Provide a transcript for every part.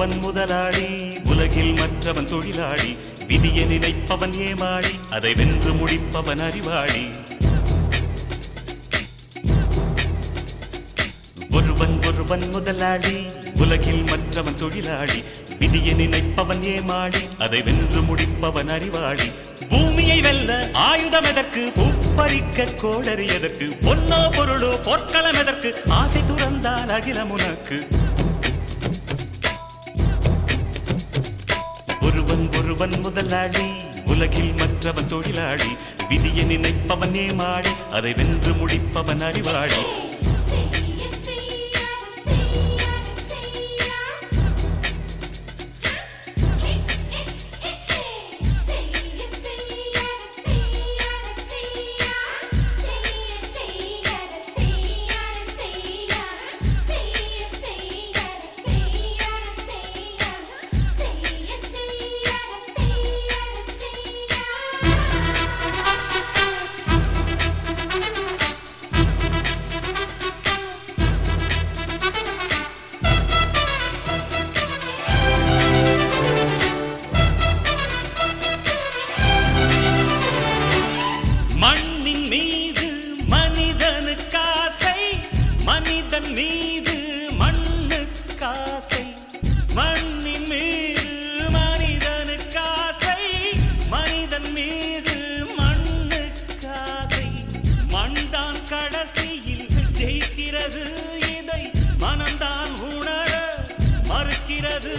ஒருவன் முதலாளி, உலகில் மற்றவன் தொழிலாளி. விதியை நினைப்பவன் ஏமாளி, அதை வென்று முடிப்பவன் அறிவாளி. ஒருவன் முதலாளி, உலகில் மற்றவன் தொழிலாளி. விதியை நினைப்பவன் ஏமாளி, அதை வென்று முடிப்பவன் அறிவாளி. பூமியை வெல்ல ஆயுதம் எதற்கு, பூப்பறிக்க கோடரி எதற்கு, பொன்னோ பொருளோ பொற்களம் எதற்கு, ஆசை துறந்தால் அகிலம் உனக்கு. ஒருவன் முதலாளி, உலகில் மற்றவன் தொழிலாளி. விதியை நினைப்பவன் ஏமாளி, அதை வென்று முடிப்பவன் அறிவாளி. மண்ணின் மீது மனிதனுக்காசை, மனிதன் மீது மண்ணுக்காசை. மண்ணின் மீது மனிதனுக்காசை, மனிதன் மீது மண்ணுக்காசை. மண்தான் கடைசியில் ஜெயிக்கிறது, இதை மனம்தான் உணர மறுக்கிறது.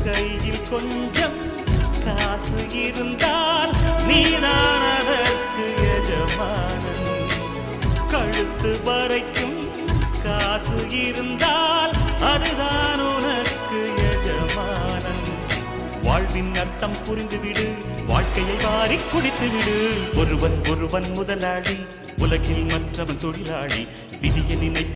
கையில் கொஞ்சம் காசு இருந்தால் நீதான் அதற்கு எஜமானன். கழுத்து வரைக்கும் காசு இருந்தால் அதுதான் உனக்கு எஜமானன். வாழ்வின் அர்த்தம் புரிந்துவிடு, வாழ்க்கையை வாரி குடித்துவிடு. ஒருவன் முதலாளி, உலகில் மற்றவன் தொழிலாளி. விதியை நினை